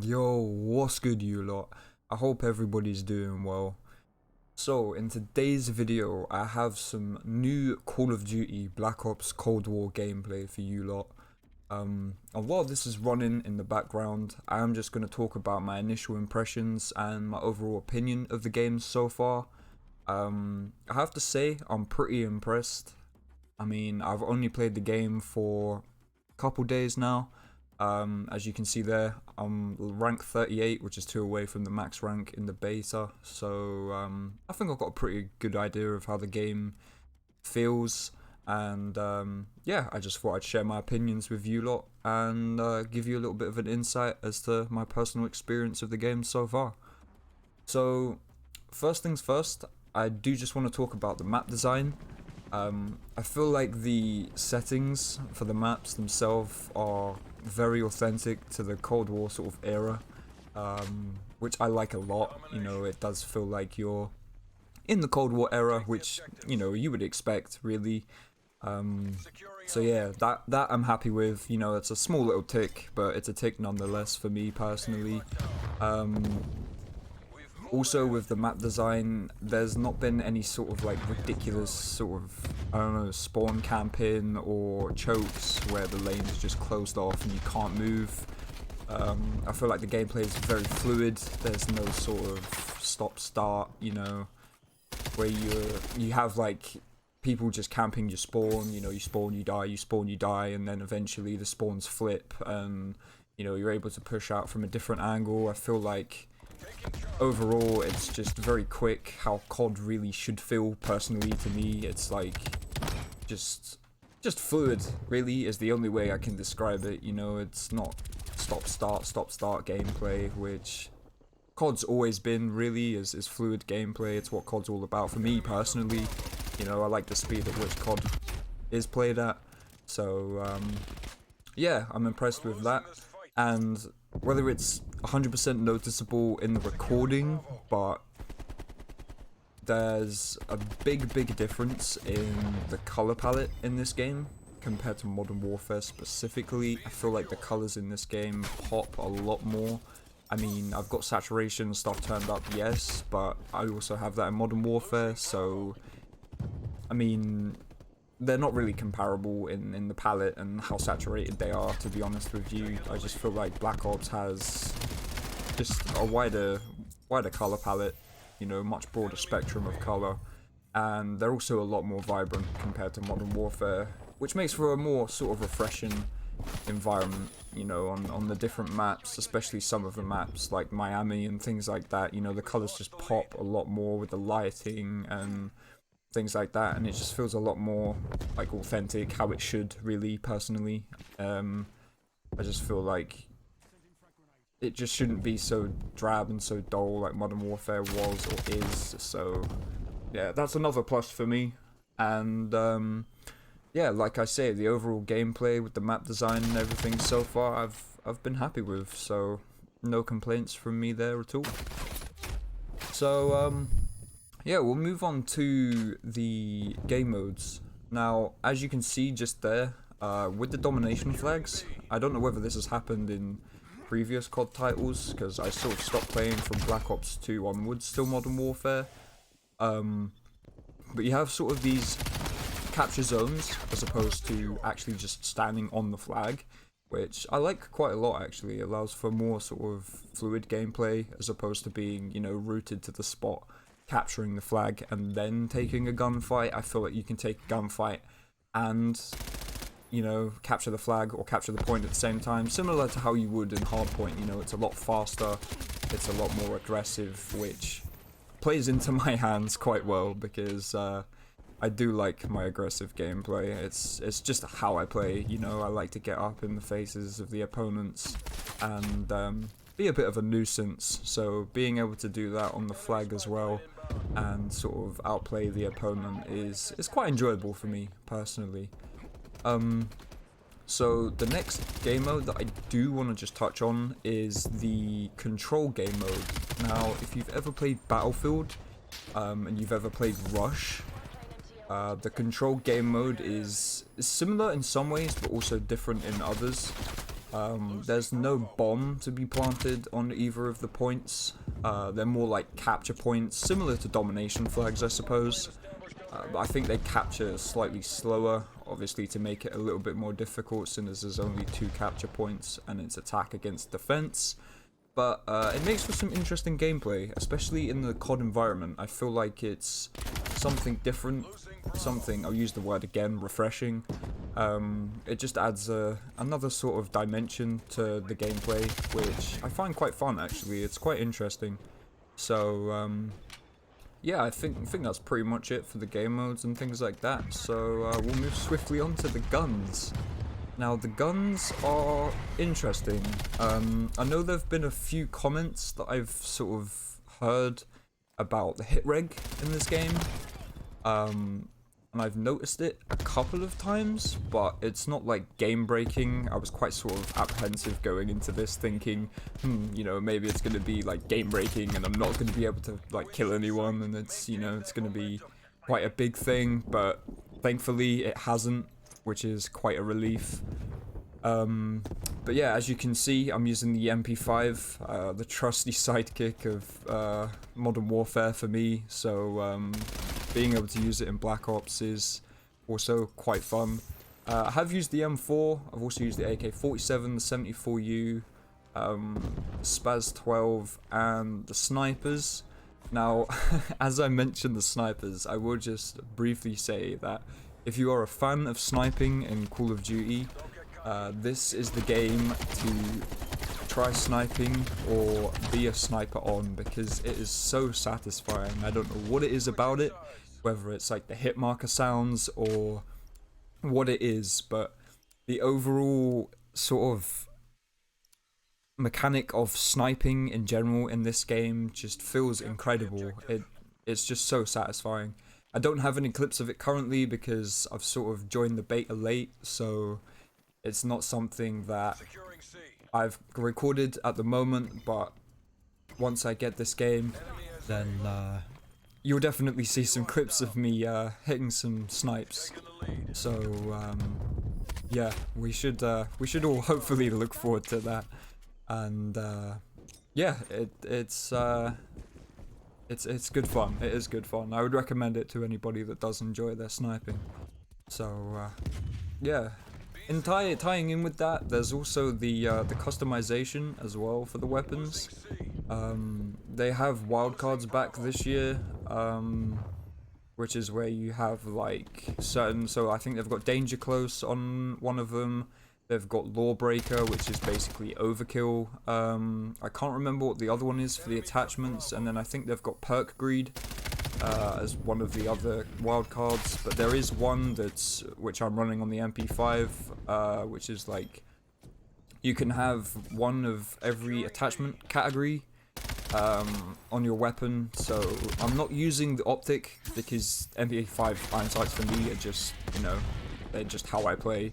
Yo, what's good, you lot? I hope everybody's doing well. So, in today's video, I have some new Call of Duty Black Ops Cold War gameplay for you lot. And while this is running in the background, I am just going to talk about my initial impressions and my overall opinion of the game so far. I have to say, I'm pretty impressed. I mean, I've only played the game for a couple days now. As you can see there, I'm rank 38, which is 2 away from the max rank in the beta. So I think I've got a pretty good idea of how the game feels. And yeah, I just thought I'd share my opinions with you lot and give you a little bit of an insight as to my personal experience of the game so far. So first things first, I do just want to talk about the map design. I feel like the settings for the maps themselves are very authentic to the Cold War sort of era, which I like a lot. You know, it does feel like you're in the Cold War era, which, you know, you would expect, really. So yeah, that I'm happy with. You know, it's a small little tick, but it's a tick nonetheless for me personally. Also, with the map design, there's not been any sort of like ridiculous sort of, I don't know, spawn camping or chokes where the lane is just closed off and you can't move. I feel like the gameplay is very fluid. There's no sort of stop-start, you know, where you have like people just camping your spawn. You know, you spawn, you die, you spawn, you die, and then eventually the spawns flip and, you know, you're able to push out from a different angle. I feel like overall it's just very quick, how COD really should feel. Personally, to me, it's like just fluid, really, is the only way I can describe it. You know, it's not stop start gameplay, which COD's always been, really, is fluid gameplay. It's what COD's all about for me personally. You know, I like the speed at which COD is played at. So yeah, I'm impressed with that. And whether it's 100% noticeable in the recording, but there's a big difference in the color palette in this game compared to Modern Warfare specifically. I feel like the colors in this game pop a lot more. I mean, I've got saturation and stuff turned up, yes, but I also have that in Modern Warfare, so I mean, they're not really comparable in the palette and how saturated they are, to be honest with you. I just feel like Black Ops has just a wider color palette, you know, much broader spectrum of color, and they're also a lot more vibrant compared to Modern Warfare, which makes for a more sort of refreshing environment, you know, on the different maps, especially some of the maps like Miami and things like that. You know, the colors just pop a lot more with the lighting and things like that, and it just feels a lot more like authentic, how it should, really, personally. I just feel like it just shouldn't be so drab and so dull like Modern Warfare was or is. So yeah, that's another plus for me. And yeah, like I say, the overall gameplay with the map design and everything so far, I've been happy with, so no complaints from me there at all. So yeah, we'll move on to the game modes. Now, as you can see just there, with the domination flags, I don't know whether this has happened in previous COD titles, because I sort of stopped playing from Black Ops 2 onwards, still Modern Warfare. But you have sort of these capture zones, as opposed to actually just standing on the flag, which I like quite a lot, actually. It allows for more sort of fluid gameplay, as opposed to being, you know, rooted to the spot, capturing the flag and then taking a gunfight. I feel like you can take a gunfight and, you know, capture the flag or capture the point at the same time, similar to how you would in Hardpoint. You know, it's a lot faster, it's a lot more aggressive, which plays into my hands quite well, because I do like my aggressive gameplay. It's just how I play, you know. I like to get up in the faces of the opponents and be a bit of a nuisance, so being able to do that on the flag as well and sort of outplay the opponent is quite enjoyable for me personally. So the next game mode that I do want to just touch on is the control game mode. Now, if you've ever played Battlefield and you've ever played Rush, the control game mode is similar in some ways but also different in others. There's no bomb to be planted on either of the points. They're more like capture points, similar to domination flags, I suppose. But I think they capture slightly slower, obviously to make it a little bit more difficult, since there's only 2 capture points and it's attack against defense. But it makes for some interesting gameplay, especially in the COD environment. I feel like it's something different, something, I'll use the word again, refreshing. It just adds another sort of dimension to the gameplay, which I find quite fun actually. It's quite interesting. So yeah, I think that's pretty much it for the game modes and things like that. So we'll move swiftly on to the guns. Now, the guns are interesting. I know there have been a few comments that I've sort of heard about the hit reg in this game. And I've noticed it a couple of times, but it's not like game breaking. I was quite sort of apprehensive going into this, thinking, you know, maybe it's gonna be like game breaking and I'm not gonna be able to like kill anyone, and it's, you know, it's gonna be quite a big thing, but thankfully it hasn't, which is quite a relief. But yeah, as you can see, I'm using the MP5, the trusty sidekick of Modern Warfare for me, so being able to use it in Black Ops is also quite fun. I have used the M4, I've also used the AK-47, the 74U, Spaz 12, and the snipers. Now, as I mentioned the snipers, I will just briefly say that if you are a fan of sniping in Call of Duty, this is the game to try sniping or be a sniper on, because it is so satisfying. I don't know what it is about it, whether it's like the hit marker sounds or what it is, but the overall sort of mechanic of sniping in general in this game just feels incredible. It's just so satisfying. I don't have any clips of it currently because I've sort of joined the beta late, so it's not something that I've recorded at the moment, but once I get this game, then you'll definitely see some clips of me hitting some snipes. So yeah, we should all hopefully look forward to that. And yeah, it's good fun. It is good fun. I would recommend it to anybody that does enjoy their sniping. So yeah. In tying in with that, there's also the customization as well for the weapons. They have wildcards back this year, which is where you have like certain. So I think they've got Danger Close on one of them. They've got Lawbreaker, which is basically Overkill. I can't remember what the other one is for the attachments, and then I think they've got Perk Greed as one of the other wildcards, but there is one which I'm running on the MP5, which is like you can have one of every attachment category on your weapon. So I'm not using the optic because MP5 iron sights for me are just, you know, they're just how I play,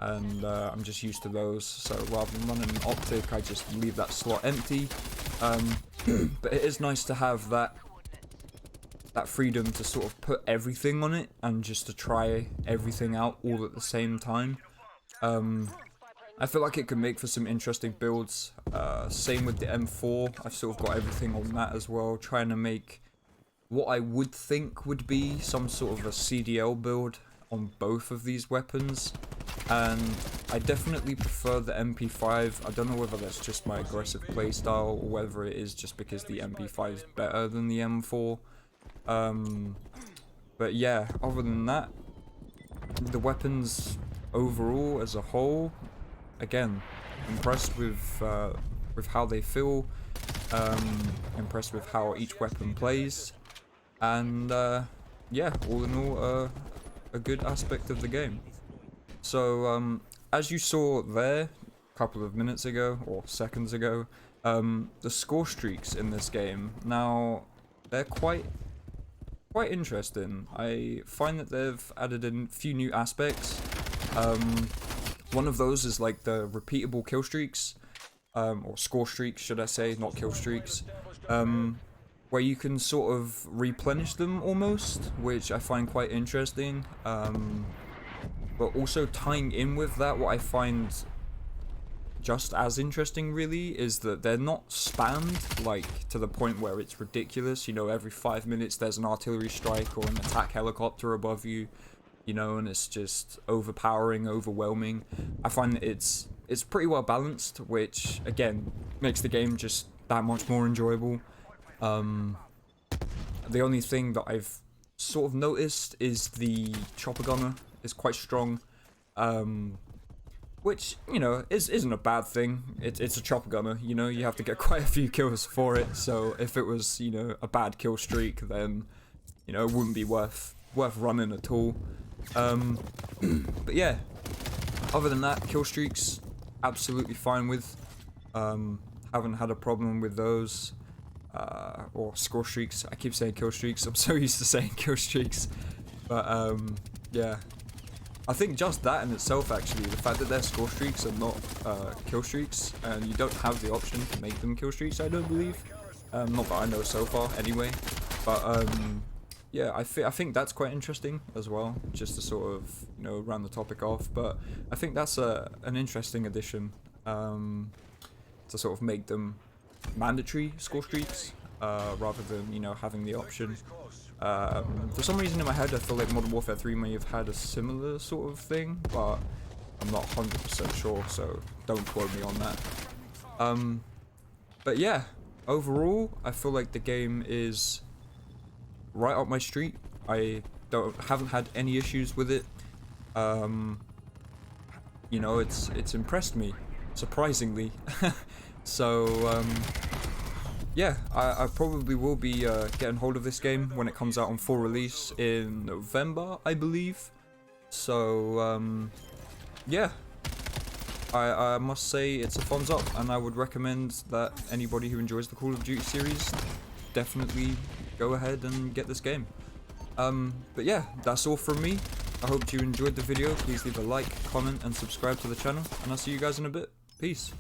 and I'm just used to those. So rather than running an optic, I just leave that slot empty. But it is nice to have that freedom to sort of put everything on it and just to try everything out all at the same time. I feel like it could make for some interesting builds. Same with the M4, I've sort of got everything on that as well, trying to make what I would think would be some sort of a CDL build on both of these weapons. And I definitely prefer the MP5. I don't know whether that's just my aggressive playstyle or whether it is just because the MP5 is better than the M4. But yeah, other than that, the weapons overall as a whole, again, impressed with how they feel, impressed with how each weapon plays, and yeah, all in all, a good aspect of the game. So as you saw there a couple of minutes ago or seconds ago, the score streaks in this game, now they're quite interesting. I find that they've added in a few new aspects. One of those is like the repeatable kill streaks, or score streaks should I say, not kill streaks, where you can sort of replenish them almost, which I find quite interesting. But also tying in with that, what I find just as interesting really is that they're not spammed like to the point where it's ridiculous. You know, every 5 minutes there's an artillery strike or an attack helicopter above you, you know, and it's just overpowering, overwhelming. I find that it's pretty well balanced, which again makes the game just that much more enjoyable. The only thing that I've sort of noticed is the chopper gunner is quite strong, which, you know, isn't a bad thing. It's a chopper gunner, you know, you have to get quite a few kills for it, so if it was, you know, a bad kill streak, then, you know, it wouldn't be worth running at all. But yeah, other than that, kill streaks, absolutely fine with. Haven't had a problem with those. Or score streaks. I keep saying kill streaks. I'm so used to saying kill streaks. But yeah, I think just that in itself, actually, the fact that they're score streaks and not kill streaks, and you don't have the option to make them kill streaks, I don't believe. Not that I know so far, anyway. But yeah, I think that's quite interesting as well, just to sort of, you know, round the topic off. But I think that's an interesting addition, to sort of make them mandatory score streaks, rather than, you know, having the option. For some reason in my head I feel like Modern Warfare 3 may have had a similar sort of thing, but I'm not 100% sure, so don't quote me on that. But yeah, overall I feel like the game is right up my street. I haven't had any issues with it. You know, it's impressed me, surprisingly. So yeah, I probably will be getting hold of this game when it comes out on full release in November, I believe. So yeah, I must say it's a thumbs up, and I would recommend that anybody who enjoys the Call of Duty series definitely go ahead and get this game. But yeah, that's all from me. I hope you enjoyed the video. Please leave a like, comment, and subscribe to the channel, and I'll see you guys in a bit. Peace.